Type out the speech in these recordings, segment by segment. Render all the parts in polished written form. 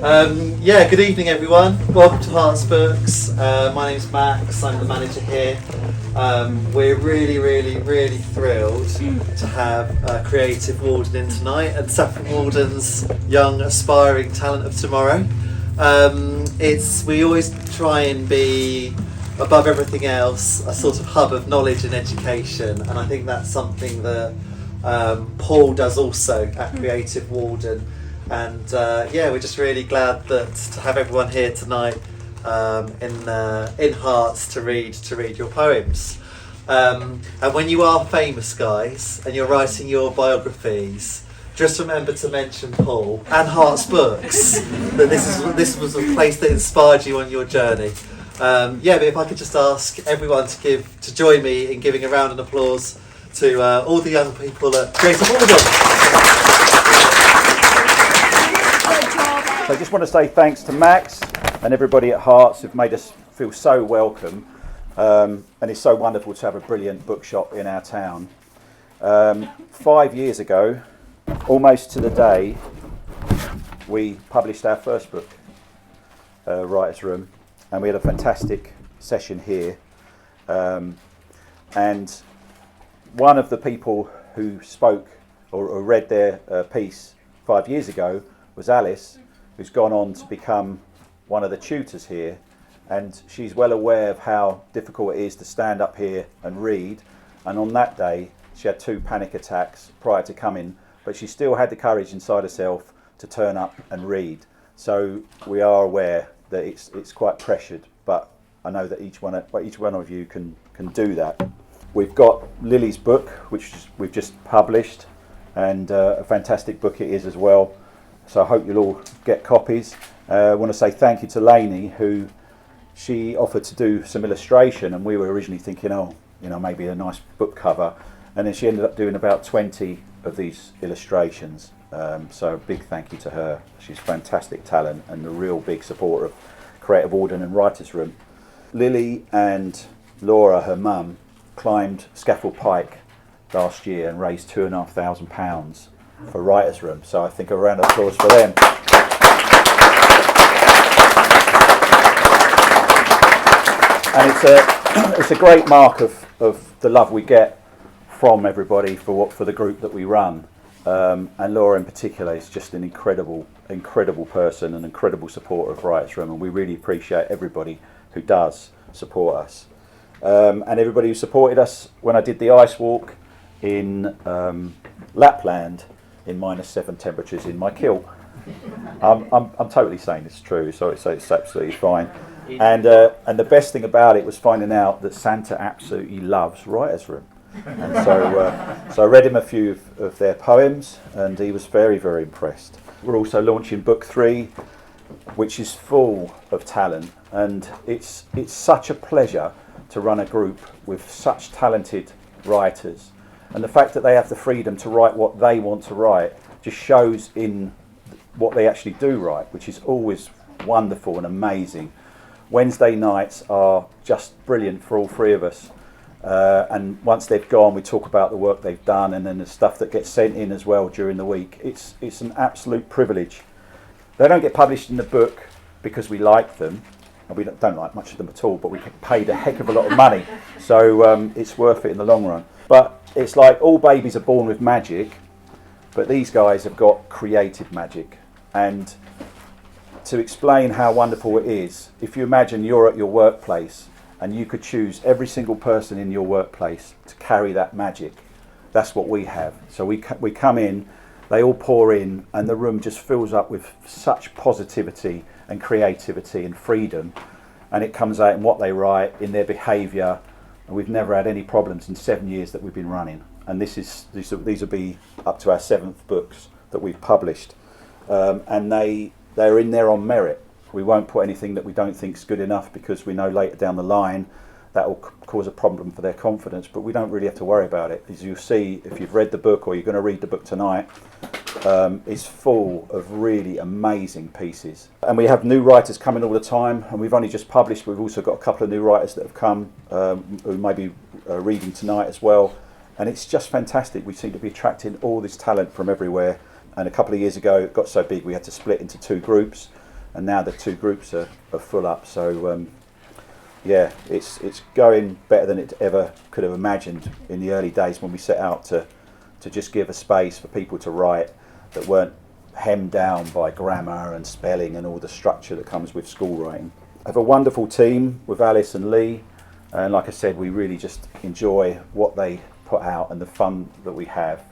Yeah, good evening everyone. Welcome to Hart's Books. My name's Max, I'm the manager here. We're really thrilled to have Creative Walden in tonight and Saffron Walden's young aspiring talent of tomorrow. We always try and be, above everything else, a sort of hub of knowledge and education, and I think that's something that Paul does also at Creative Walden. And we're just really glad to have everyone here tonight in Hearts to read your poems. And when you are famous, guys, and you're writing your biographies, just remember to mention Paul and Hearts Books. That this was a place that inspired you on your journey. But if I could just ask everyone to join me in giving a round of applause to all the young people at Creative Walden. So I just want to say thanks to Max and everybody at Hearts who've made us feel so welcome, and it's so wonderful to have a brilliant bookshop in our town. 5 years ago, almost to the day, we published our first book, Writer's Room, and we had a fantastic session here. And one of the people who spoke or read their piece 5 years ago was Alice, who's gone on to become one of the tutors here, and she's well aware of how difficult it is to stand up here and read. And on that day she had 2 panic attacks prior to coming, but she still had the courage inside herself to turn up and read. So we are aware that it's quite pressured, but I know that each one of you can do that. We've got Lily's book, which we've just published, and a fantastic book it is as well. So I hope you'll all get copies. I want to say thank you to Lainey, who she offered to do some illustration, and we were originally thinking, maybe a nice book cover, and then she ended up doing about 20 of these illustrations. So a big thank you to her. She's fantastic talent and a real big supporter of Creative Walden and Writer's Room. Lily and Laura, her mum, climbed Scaffold Pike last year and raised £2,500 for Writer's Room, so I think a round of applause for them. And it's a great mark of the love we get from everybody for the group that we run. And Laura in particular is just an incredible person, an incredible supporter of Writer's Room, and we really appreciate everybody who does support us. And everybody who supported us when I did the ice walk in Lapland in -7 temperatures in my kilt. I'm totally saying it's true, so it's absolutely fine. And the best thing about it was finding out that Santa absolutely loves Writer's Room. And so I read him a few of their poems, and he was very impressed. We're also launching book 3, which is full of talent, and it's such a pleasure to run a group with such talented writers. And the fact that they have the freedom to write what they want to write just shows in what they actually do write, which is always wonderful and amazing. Wednesday nights are just brilliant for all 3 of us. And once they've gone, we talk about the work they've done, and then the stuff that gets sent in as well during the week. It's an absolute privilege. They don't get published in the book because we like them, and we don't like much of them at all, but we get paid a heck of a lot of money, so it's worth it in the long run. But it's like all babies are born with magic, but these guys have got creative magic. And to explain how wonderful it is, if you imagine you're at your workplace and you could choose every single person in your workplace to carry that magic, that's what we have. So we come in, they all pour in, and the room just fills up with such positivity and creativity and freedom, and it comes out in what they write, in their behaviour. And we've never had any problems in 7 years that we've been running, and these will be up to our 7th books that we've published, and they're in there on merit. We won't put anything that we don't think is good enough, because we know later down the line that will cause a problem for their confidence, but we don't really have to worry about it. As you'll see if you've read the book, or you're going to read the book tonight, it's full of really amazing pieces. And we have new writers coming all the time, and we've only just published, we've also got a couple of new writers that have come who may be reading tonight as well, and it's just fantastic. We seem to be attracting all this talent from everywhere, and a couple of years ago it got so big we had to split into 2 groups. and now the two groups are full up. So yeah, it's going better than it ever could have imagined in the early days when we set out to just give a space for people to write that weren't hemmed down by grammar and spelling and all the structure that comes with school writing. I have a wonderful team with Alice and Lee, and like I said, we really just enjoy what they put out and the fun that we have,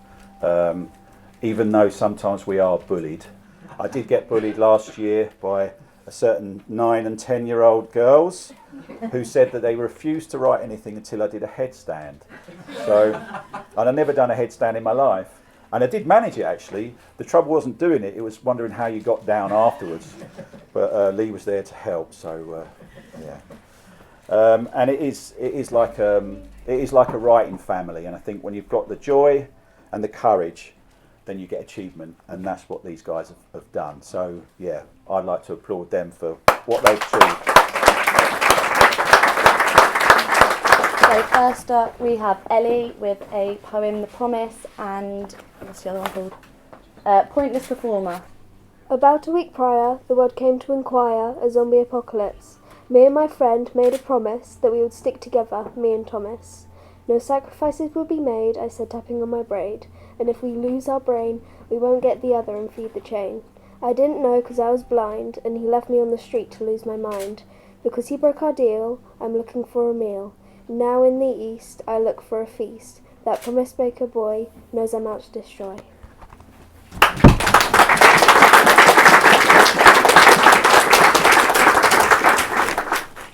even though sometimes we are bullied. I did get bullied last year by a certain 9 and 10-year-old girls who said that they refused to write anything until I did a headstand. So, and I'd never done a headstand in my life. And I did manage it actually. The trouble wasn't doing it, it was wondering how you got down afterwards. But Lee was there to help, so yeah. And it is like a writing family, and I think when you've got the joy and the courage, then you get achievement, and that's what these guys have done. So yeah, I'd like to applaud them for what they've achieved. So first up we have Ellie with a poem, The Promise, and what's the other one called? Pointless Performer. About a week prior, the world came to inquire a zombie apocalypse. Me and my friend made a promise that we would stick together, me and Thomas. No sacrifices would be made, I said, tapping on my braid, and if we lose our brain, we won't get the other and feed the chain. I didn't know 'cause I was blind, and he left me on the street to lose my mind. Because he broke our deal, I'm looking for a meal. Now in the east, I look for a feast. That promise maker boy knows I'm out to destroy.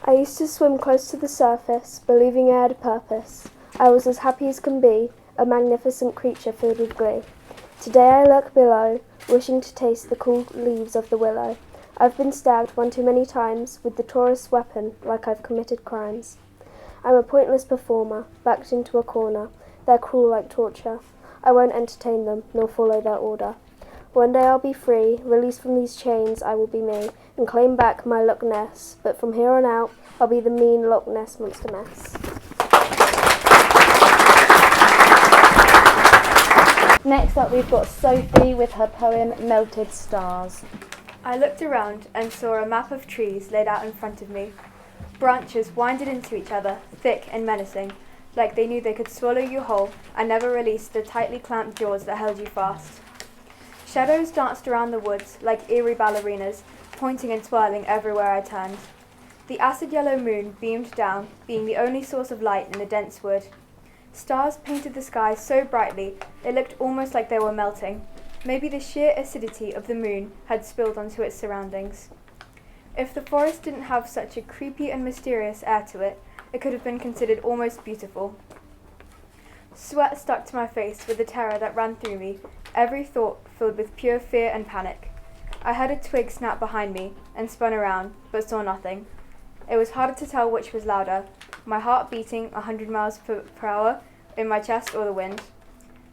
I used to swim close to the surface, believing I had a purpose. I was as happy as can be, a magnificent creature filled with glee. Today I lurk below, wishing to taste the cool leaves of the willow. I've been stabbed one too many times with the Tartarus weapon, like I've committed crimes. I'm a pointless performer, backed into a corner. They're cruel like torture. I won't entertain them, nor follow their order. One day I'll be free, released from these chains I will be me, and claim back my Loch Ness. But from here on out, I'll be the mean Loch Ness monster mess. Next up we've got Sophie with her poem, Melted Stars. I looked around and saw a map of trees laid out in front of me. Branches winded into each other, thick and menacing, like they knew they could swallow you whole and never release the tightly clamped jaws that held you fast. Shadows danced around the woods like eerie ballerinas, pointing and twirling everywhere I turned. The acid yellow moon beamed down, being the only source of light in the dense wood. Stars painted the sky so brightly it looked almost like they were melting. Maybe the sheer acidity of the moon had spilled onto its surroundings. If the forest didn't have such a creepy and mysterious air to it, it could have been considered almost beautiful. Sweat stuck to my face with the terror that ran through me, every thought filled with pure fear and panic. I heard a twig snap behind me and spun around, but saw nothing. It was harder to tell which was louder, my heart beating 100 miles per hour in my chest or the wind.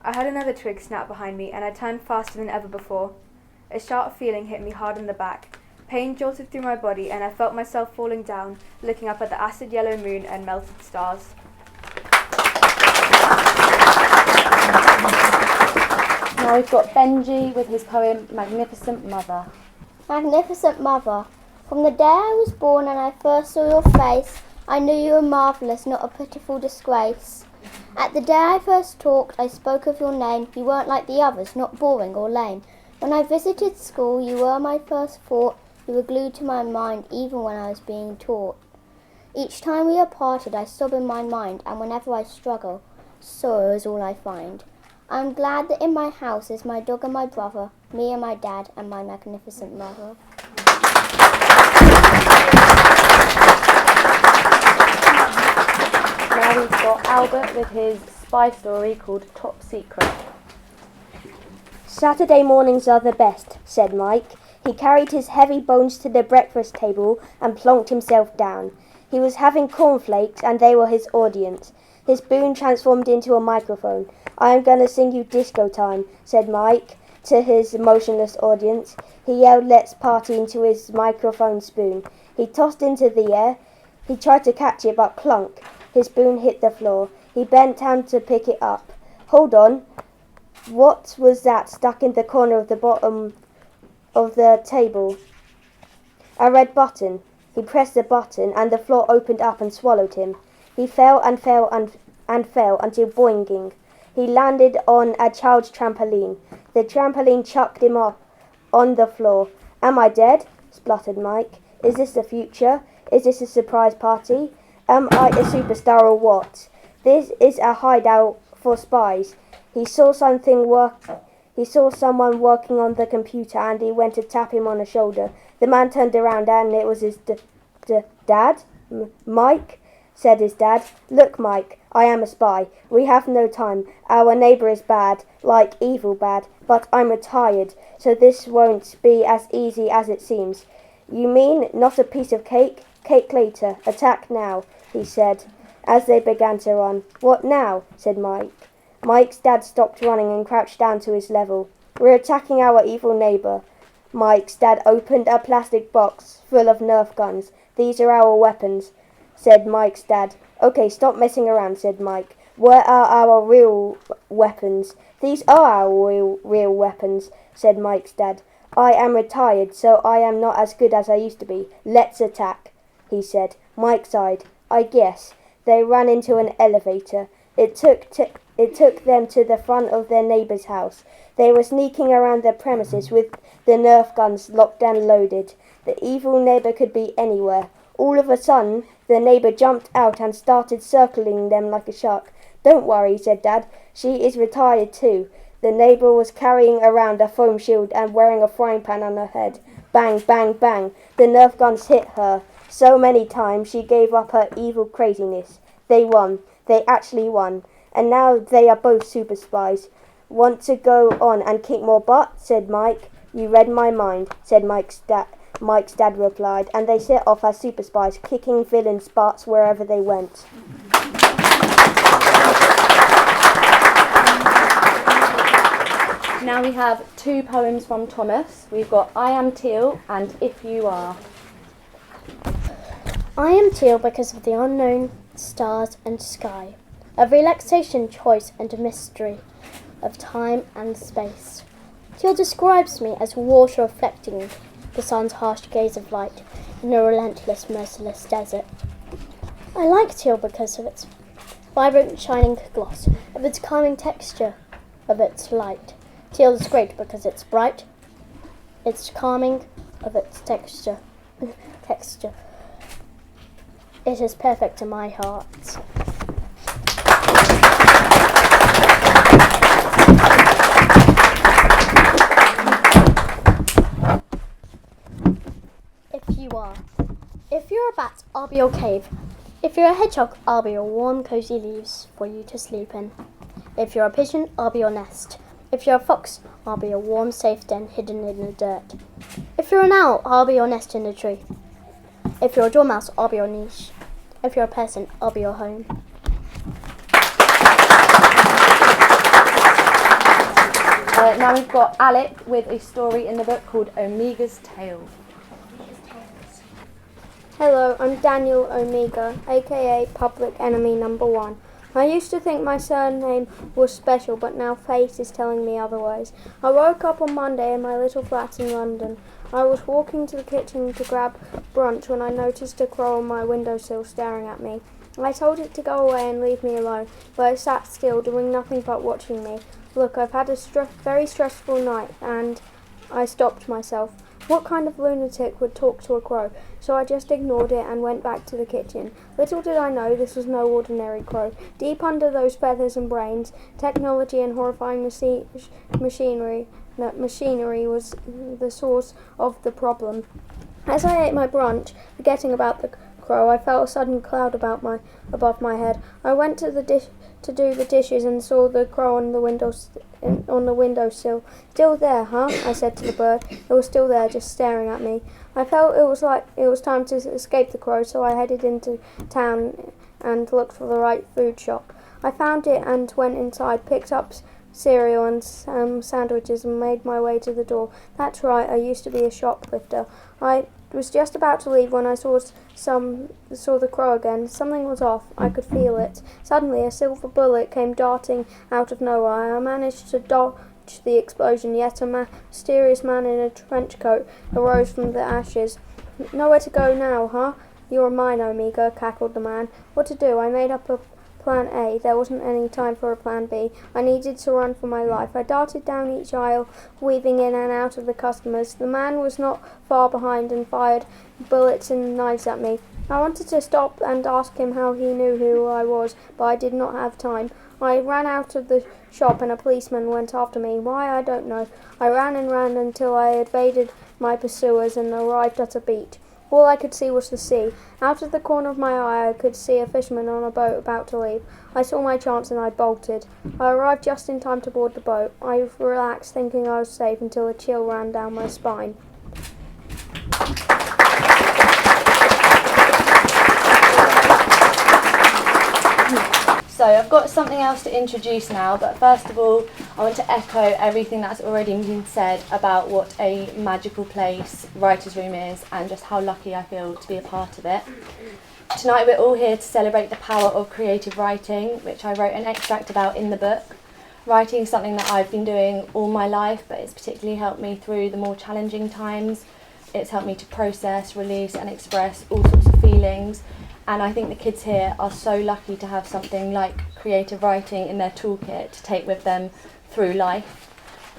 I heard another twig snap behind me and I turned faster than ever before. A sharp feeling hit me hard in the back. Pain jolted through my body and I felt myself falling down, looking up at the acid yellow moon and melted stars. Now we've got Benji with his poem, Magnificent Mother. Magnificent Mother, from the day I was born and I first saw your face, I knew you were marvellous, not a pitiful disgrace. At the day I first talked, I spoke of your name. You weren't like the others, not boring or lame. When I visited school, you were my first thought. You were glued to my mind, even when I was being taught. Each time we are parted, I sob in my mind, and whenever I struggle, sorrow is all I find. I'm glad that in my house is my dog and my brother, me and my dad and my magnificent mother. Now we've got Albert with his spy story called Top Secret. Saturday mornings are the best, said Mike. He carried his heavy bones to the breakfast table and plonked himself down. He was having cornflakes and they were his audience. His spoon transformed into a microphone. "I am going to sing you disco time," said Mike to his motionless audience. He yelled "Let's party" into his microphone spoon. He tossed into the air. He tried to catch it, but clunk. His spoon hit the floor. He bent down to pick it up. "Hold on. What was that stuck in the corner of the bottom of the table?" A red button. He pressed the button and the floor opened up and swallowed him. He fell and fell and fell until boinging. He landed on a child's trampoline. The trampoline chucked him off on the floor. Am I dead? Spluttered Mike. Is this the future? Is this a surprise party? Am I a superstar or what? This is a hideout for spies. He saw someone working on the computer and he went to tap him on the shoulder. The man turned around and it was his dad. Mike, said his dad. Look, Mike, I am a spy. We have no time. Our neighbour is bad, like evil bad, but I'm retired, so this won't be as easy as it seems. You mean not a piece of cake? Cake later. Attack now, he said, as they began to run. What now? Said Mike. Mike's dad stopped running and crouched down to his level. We're attacking our evil neighbour. Mike's dad opened a plastic box full of Nerf guns. These are our weapons, said Mike's dad. Okay, stop messing around, said Mike. Where are our real weapons? These are our real weapons, said Mike's dad. I am retired, so I am not as good as I used to be. Let's attack, he said. Mike sighed. I guess. They ran into an elevator. It took them to the front of their neighbour's house. They were sneaking around their premises with the Nerf guns locked and loaded. The evil neighbour could be anywhere. All of a sudden, the neighbour jumped out and started circling them like a shark. Don't worry, said Dad. She is retired too. The neighbour was carrying around a foam shield and wearing a frying pan on her head. Bang, bang, bang. The Nerf guns hit her so many times she gave up her evil craziness. They won. They actually won. And now they are both super spies. Want to go on and kick more butt? Said Mike. You read my mind, said Mike's dad replied, and they set off as super spies, kicking villains' butts wherever they went. Now we have 2 poems from Thomas. We've got I Am Teal and If You Are. I am teal because of the unknown, stars and sky, of relaxation, choice and mystery, of time and space. Teal describes me as water reflecting the sun's harsh gaze of light in a relentless, merciless desert. I like teal because of its vibrant, shining gloss, of its calming texture, of its light. Teal is great because it's bright, it's calming, of its texture. It is perfect to my heart. If you are. If you're a bat, I'll be your cave. If you're a hedgehog, I'll be your warm, cozy leaves for you to sleep in. If you're a pigeon, I'll be your nest. If you're a fox, I'll be your warm, safe den hidden in the dirt. If you're an owl, I'll be your nest in the tree. If you're a dormouse, I'll be your niche. If you're a person, I'll be your home. Now we've got Alec with a story in the book called Omega's Tale. Hello, I'm Daniel Omega, aka Public Enemy Number 1. I used to think my surname was special, but now fate is telling me otherwise. I woke up on Monday in my little flat in London. I was walking to the kitchen to grab brunch when I noticed a crow on my windowsill staring at me. I told it to go away and leave me alone, but it sat still, doing nothing but watching me. Look, I've had a very stressful night, and I stopped myself. What kind of lunatic would talk to a crow? So I just ignored it and went back to the kitchen. Little did I know this was no ordinary crow. Deep under those feathers and brains, technology and horrifying machinery was the source of the problem. As I ate my brunch, forgetting about the crow, I felt a sudden cloud above my head. I went to do the dishes and saw the crow on the windowsill. Still there, huh? I said to the bird. It was still there, just staring at me. I felt it was time to escape the crow, so I headed into town and looked for the right food shop. I found it and went inside, picked up cereal and some sandwiches and made my way to the door. That's right, I used to be a shoplifter. I was just about to leave when I saw the crow again. Something was off. I could feel it. Suddenly, a silver bullet came darting out of nowhere. I managed to dodge the explosion, yet a mysterious man in a trench coat arose from the ashes. Nowhere to go now, huh? You're mine, Omega, cackled the man. What to do? I made up a plan A. There wasn't any time for a plan B. I needed to run for my life. I darted down each aisle, weaving in and out of the customers. The man was not far behind and fired bullets and knives at me. I wanted to stop and ask him how he knew who I was, but I did not have time. I ran out of the shop and a policeman went after me. Why, I don't know. I ran and ran until I evaded my pursuers and arrived at a beach. All I could see was the sea. Out of the corner of my eye I could see a fisherman on a boat about to leave. I saw my chance and I bolted. I arrived just in time to board the boat. I relaxed, thinking I was safe, until a chill ran down my spine. So I've got something else to introduce now, but first of all I want to echo everything that's already been said about what a magical place Writer's Room is and just how lucky I feel to be a part of it. Tonight we're all here to celebrate the power of creative writing, which I wrote an extract about in the book. Writing is something that I've been doing all my life, but it's particularly helped me through the more challenging times. It's helped me to process, release and express all sorts of feelings. And I think the kids here are so lucky to have something like creative writing in their toolkit to take with them through life.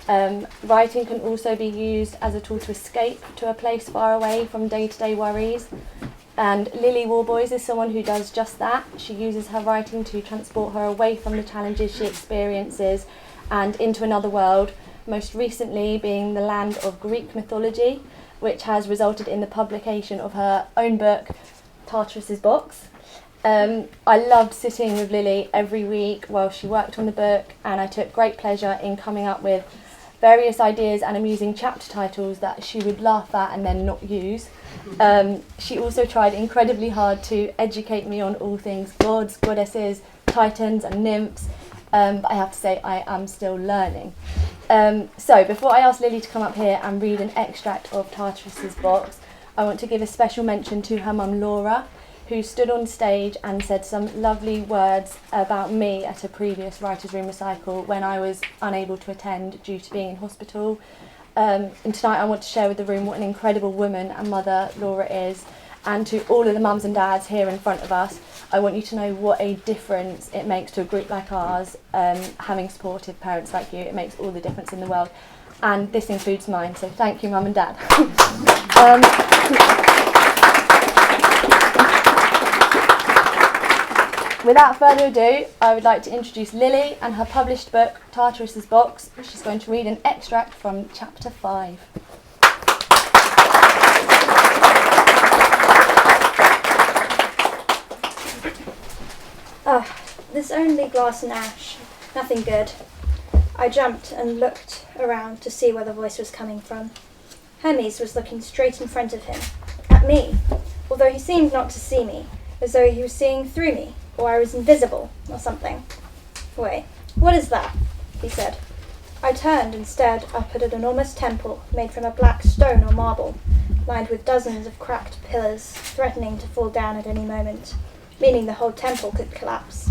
Writing can also be used as a tool to escape to a place far away from day-to-day worries. And Lily Worboyes is someone who does just that. She uses her writing to transport her away from the challenges she experiences and into another world, most recently being the land of Greek mythology, which has resulted in the publication of her own book, Tartarus's Box. I loved sitting with Lily every week while she worked on the book, and I took great pleasure in coming up with various ideas and amusing chapter titles that she would laugh at and then not use. She also tried incredibly hard to educate me on all things gods, goddesses, titans and nymphs, but I have to say I am still learning. So before I ask Lily to come up here and read an extract of Tartarus's Box, I want to give a special mention to her mum Laura, who stood on stage and said some lovely words about me at a previous Writer's Room recital when I was unable to attend due to being in hospital. And tonight I want to share with the room what an incredible woman and mother Laura is, and to all of the mums and dads here in front of us, I want you to know what a difference it makes to a group like ours, having supportive parents like you. It makes all the difference in the world. And this includes mine, so thank you, Mum and Dad. Without further ado, I would like to introduce Lily and her published book, Tartarus's Box. She's going to read an extract from chapter 5. This only glass and ash, nothing good. I jumped and looked around to see where the voice was coming from. Hermes was looking straight in front of him, at me, although he seemed not to see me, as though he was seeing through me, or I was invisible, or something. Wait, what is that? He said. I turned and stared up at an enormous temple made from a black stone or marble, lined with dozens of cracked pillars, threatening to fall down at any moment, meaning the whole temple could collapse.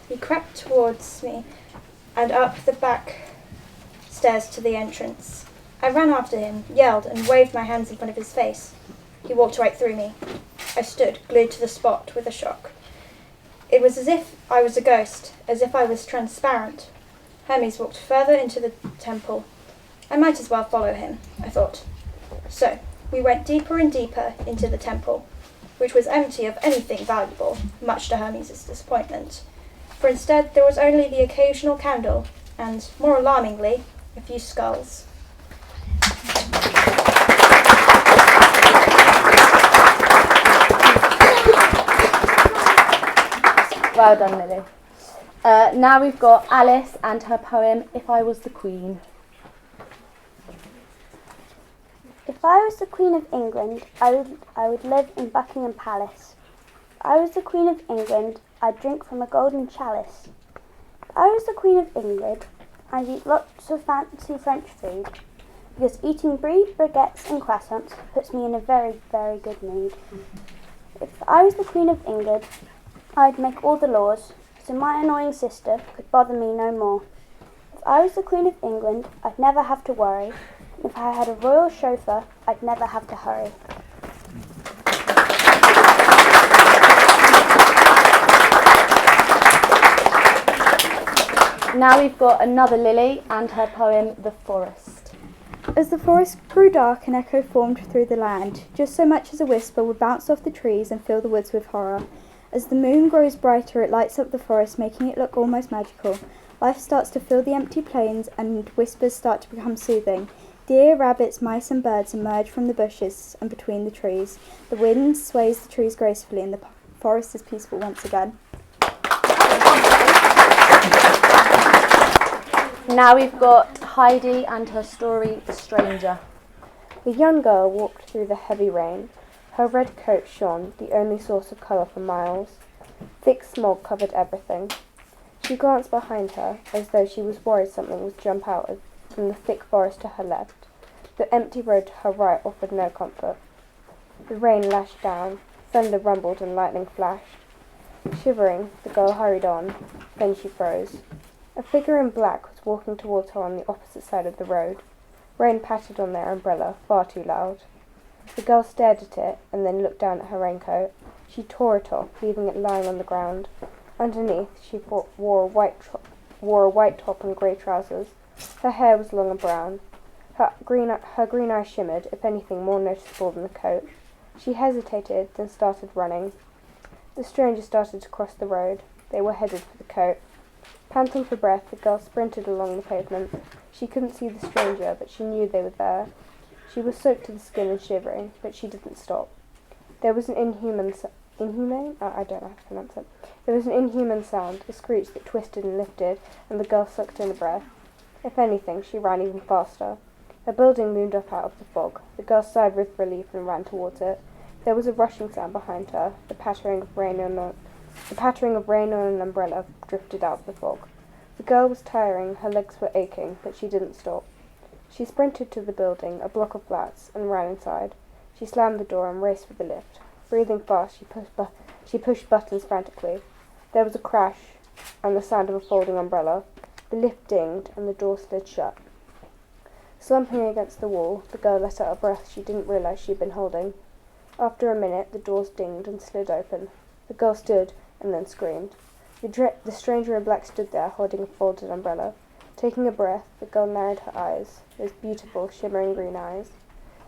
He crept towards me and up the back stairs to the entrance. I ran after him, yelled, and waved my hands in front of his face. He walked right through me. I stood, glued to the spot, with a shock. It was as if I was a ghost, as if I was transparent. Hermes walked further into the temple. I might as well follow him, I thought. So, we went deeper and deeper into the temple, which was empty of anything valuable, much to Hermes' disappointment. For instead there was only the occasional candle, and, more alarmingly, a few skulls. Well done, Lily. Now we've got Alice and her poem, If I Was the Queen. If I was the Queen of England, I would live in Buckingham Palace. If I was the Queen of England, I'd drink from a golden chalice. If I was the Queen of England, I'd eat lots of fancy French food, because eating brie, baguettes and croissants puts me in a very, very good mood. If I was the Queen of England, I'd make all the laws, so my annoying sister could bother me no more. If I was the Queen of England, I'd never have to worry. If I had a royal chauffeur, I'd never have to hurry. Now we've got another Lily and her poem, The Forest. As the forest grew dark, an echo formed through the land. Just so much as a whisper would bounce off the trees and fill the woods with horror. As the moon grows brighter, it lights up the forest, making it look almost magical. Life starts to fill the empty plains, and whispers start to become soothing. Deer, rabbits, mice and birds emerge from the bushes and between the trees. The wind sways the trees gracefully, and the forest is peaceful once again. Now we've got Heidi and her story, The Stranger. The young girl walked through the heavy rain. Her red coat shone, the only source of colour for miles. Thick smog covered everything. She glanced behind her, as though she was worried something would jump out from the thick forest to her left. The empty road to her right offered no comfort. The rain lashed down, thunder rumbled and lightning flashed. Shivering, the girl hurried on. Then she froze. A figure in black was walking towards her on the opposite side of the road. Rain pattered on their umbrella, far too loud. The girl stared at it and then looked down at her raincoat. She tore it off, leaving it lying on the ground. Underneath, she wore a white top and grey trousers. Her hair was long and brown. Her green eyes shimmered, if anything more noticeable than the coat. She hesitated, then started running. The stranger started to cross the road. They were headed for the coat. Panting for breath, the girl sprinted along the pavement. She couldn't see the stranger, but she knew they were there. She was soaked to the skin and shivering, but she didn't stop. There was an inhuman sound, a screech that twisted and lifted, and the girl sucked in a breath. If anything, she ran even faster. A building loomed up out of the fog. The girl sighed with relief and ran towards it. There was a rushing sound behind her. The pattering of rain on an umbrella drifted out of the fog. The girl was tiring, her legs were aching, but she didn't stop. She sprinted to the building, a block of flats, and ran inside. She slammed the door and raced for the lift. Breathing fast, she pushed buttons frantically. There was a crash and the sound of a folding umbrella. The lift dinged and the door slid shut. Slumping against the wall, the girl let out a breath she didn't realize she'd been holding. After a minute, the doors dinged and slid open. The girl stood and then screamed. The stranger in black stood there, holding a folded umbrella. Taking a breath, the girl narrowed her eyes, those beautiful, shimmering green eyes.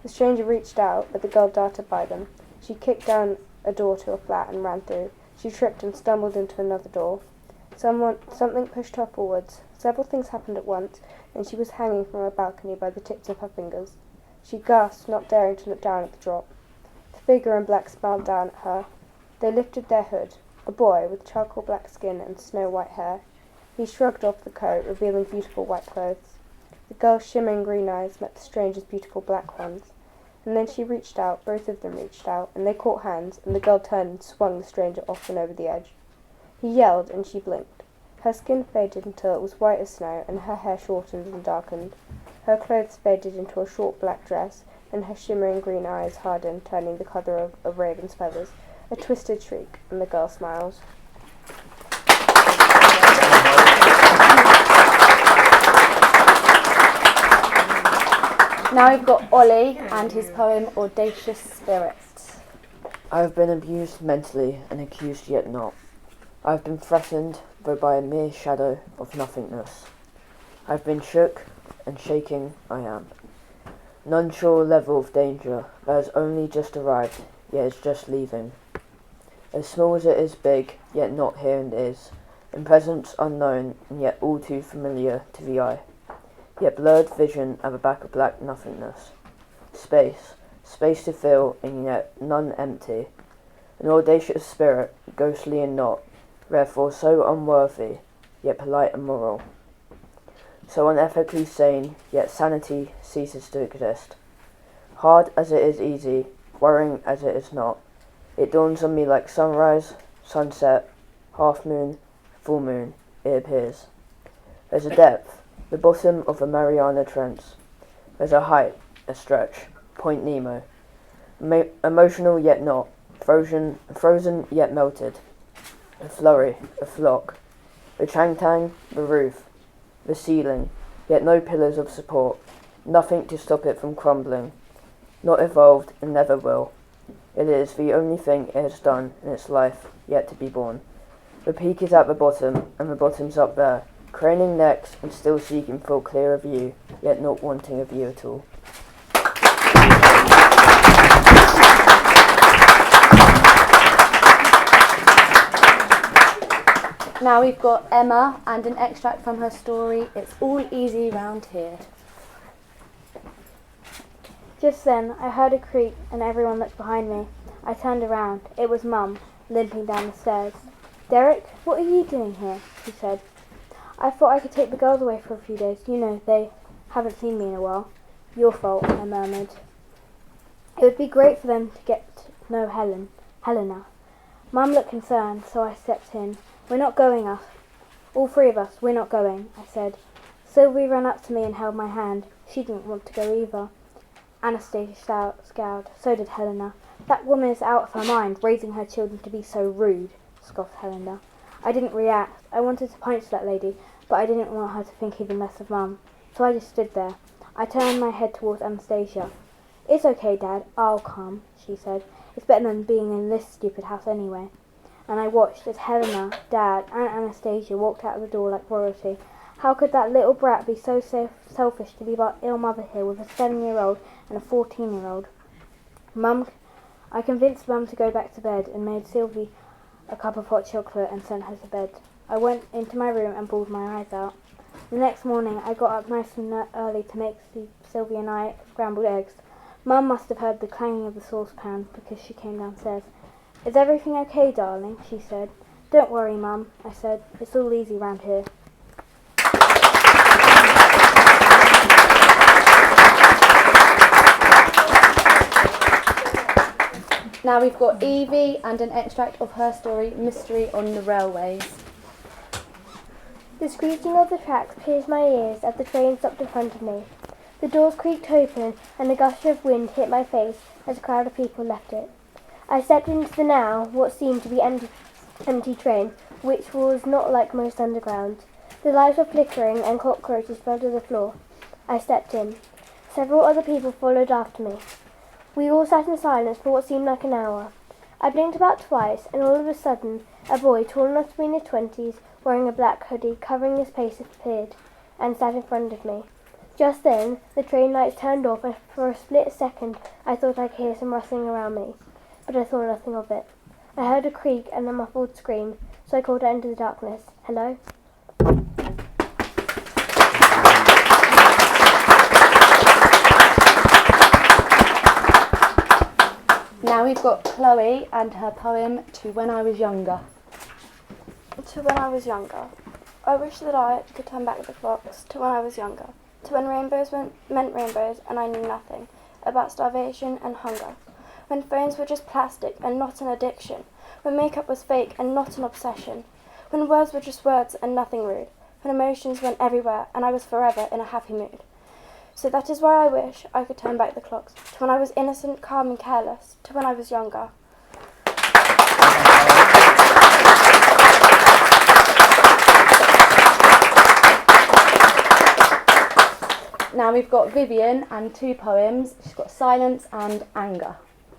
The stranger reached out, but the girl darted by them. She kicked down a door to a flat and ran through. She tripped and stumbled into another door. Something pushed her forwards. Several things happened at once, and she was hanging from a balcony by the tips of her fingers. She gasped, not daring to look down at the drop. The figure in black smiled down at her. They lifted their hood, a boy with charcoal black skin and snow-white hair. He shrugged off the coat, revealing beautiful white clothes. The girl's shimmering green eyes met the stranger's beautiful black ones. And then she reached out, both of them reached out, and they caught hands, and the girl turned and swung the stranger off and over the edge. He yelled, and she blinked. Her skin faded until it was white as snow, and her hair shortened and darkened. Her clothes faded into a short black dress, and her shimmering green eyes hardened, turning the colour of a raven's feathers. A twisted shriek, and the girl smiles. Now we've got Ollie and his poem, Audacious Spirit. I have been abused mentally and accused yet not. I have been threatened, though by a mere shadow of nothingness. I have been shook, and shaking I am. None sure level of danger that has only just arrived, yet is just leaving. As small as it is big, yet not here and is, in presence unknown, and yet all too familiar to the eye. Yet blurred vision at the back of black nothingness. Space to fill, and yet none empty. An audacious spirit, ghostly and not, therefore so unworthy, yet polite and moral. So unethically sane, yet sanity ceases to exist. Hard as it is easy, worrying as it is not, it dawns on me like sunrise, sunset, half moon, full moon, it appears. There's a depth, the bottom of a Mariana Trench. There's a height, a stretch, Point Nemo. Emotional yet not, frozen yet melted. A flurry, a flock. The Changtang, the roof, the ceiling, yet no pillars of support, nothing to stop it from crumbling. Not evolved and never will. It is the only thing it has done in its life yet to be born. The peak is at the bottom, and the bottom's up there, craning necks and still seeking full clear of you, yet not wanting a view at all. Now we've got Emma and an extract from her story, It's All Easy Round Here. Just then, I heard a creak and everyone looked behind me. I turned around. It was Mum, limping down the stairs. "Derek, what are you doing here?" she said. "I thought I could take the girls away for a few days. You know, they haven't seen me in a while." "Your fault," I murmured. "It would be great for them to get to know Helena." Mum looked concerned, so I stepped in. "We're not going, us. All three of us, we're not going," I said. Sylvie ran up to me and held my hand. She didn't want to go either. Anastasia scowled. So did Helena. "That woman is out of her mind, raising her children to be so rude," scoffed Helena. I didn't react. I wanted to punch that lady, but I didn't want her to think even less of Mum. So I just stood there. I turned my head towards Anastasia. "It's okay, Dad. I'll come," she said. "It's better than being in this stupid house anyway." And I watched as Helena, Dad, and Anastasia walked out of the door like royalty. How could that little brat be so selfish to leave our ill mother here with a 7-year-old and a 14-year-old? I convinced Mum to go back to bed and made Sylvie a cup of hot chocolate and sent her to bed. I went into my room and bawled my eyes out. The next morning I got up nice and early to make Sylvie and I scrambled eggs. Mum must have heard the clanging of the saucepan because she came downstairs. "Is everything okay, darling?" she said. "Don't worry, Mum," I said. "It's all easy round here." Now we've got Evie and an extract of her story, Mystery on the Railways. The screeching of the tracks pierced my ears as the train stopped in front of me. The doors creaked open and a gush of wind hit my face as a crowd of people left it. I stepped into the now what seemed to be empty train, which was not like most underground. The lights were flickering and cockroaches fell to the floor. I stepped in. Several other people followed after me. We all sat in silence for what seemed like an hour. I blinked about twice, and all of a sudden, a boy tall enough to be in his 20s, wearing a black hoodie covering his face, appeared and sat in front of me. Just then, the train lights turned off, and for a split second, I thought I could hear some rustling around me, but I saw nothing of it. I heard a creak and a muffled scream, so I called out into the darkness. "Hello?" Now we've got Chloe and her poem, To When I Was Younger. To when I was younger. I wish that I could turn back the clocks to when I was younger, to when rainbows meant rainbows and I knew nothing about starvation and hunger, when phones were just plastic and not an addiction, when makeup was fake and not an obsession, when words were just words and nothing rude, when emotions went everywhere and I was forever in a happy mood. So that is why I wish I could turn back the clocks, to when I was innocent, calm and careless, to when I was younger. Now we've got Vivian and 2 poems. She's got Silence and Anger.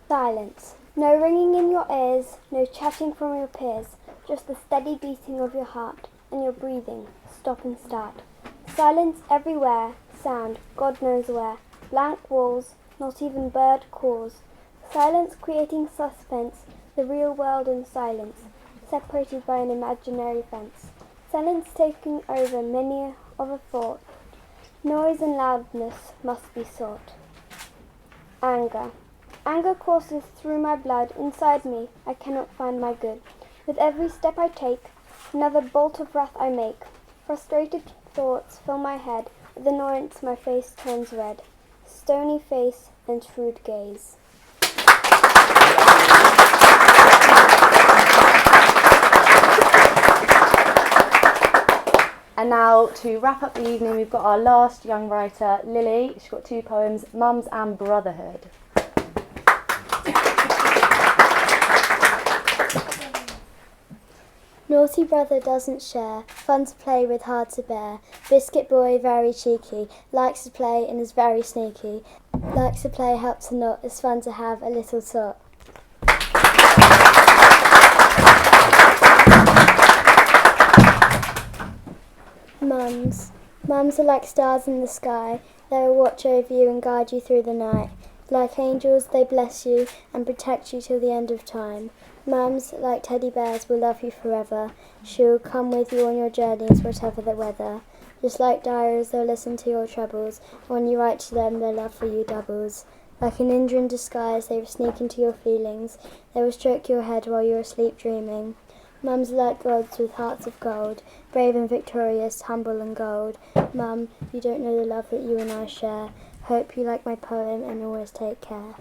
Silence. No ringing in your ears, no chatting from your peers, just the steady beating of your heart and your breathing, stop and start. Silence everywhere, sound, God knows where, blank walls, not even bird calls. Silence creating suspense, the real world in silence, separated by an imaginary fence. Silence taking over many of a thought, noise and loudness must be sought. Anger. Anger courses through my blood, inside me I cannot find my good. With every step I take, another bolt of wrath I make. Frustrated thoughts fill my head, with annoyance my face turns red. Stony face and shrewd gaze. And now to wrap up the evening, we've got our last young writer, Lily. She's got 2 poems, Mums and Brotherhood. Naughty brother doesn't share, fun to play with, hard to bear. Biscuit boy very cheeky, likes to play and is very sneaky. Likes to play, helps to not, it's fun to have a little tot. Mums. Mums are like stars in the sky. They will watch over you and guide you through the night. Like angels, they bless you and protect you till the end of time. Mums, like teddy bears, will love you forever. She will come with you on your journeys, whatever the weather. Just like diaries, they'll listen to your troubles. When you write to them, their love for you doubles. Like a ninja in disguise, they will sneak into your feelings. They will stroke your head while you're asleep dreaming. Mums are like gods with hearts of gold, brave and victorious, humble and gold. Mum, you don't know the love that you and I share. Hope you like my poem and always take care.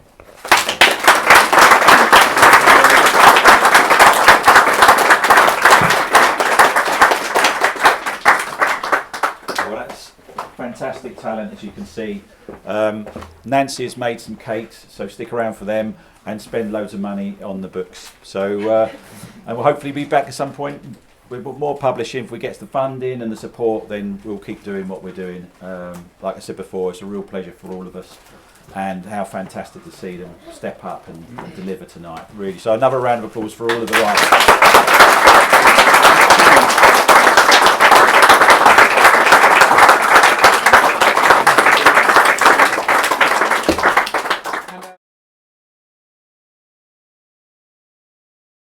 Well, that's fantastic talent, as you can see. Nancy has made some cakes, so stick around for them and spend loads of money on the books. So, and we'll hopefully be back at some point with more publishing. If we get the funding and the support, then we'll keep doing what we're doing. Like I said before, it's a real pleasure for all of us, and how fantastic to see them step up and deliver tonight, really. So another round of applause for all of the writers.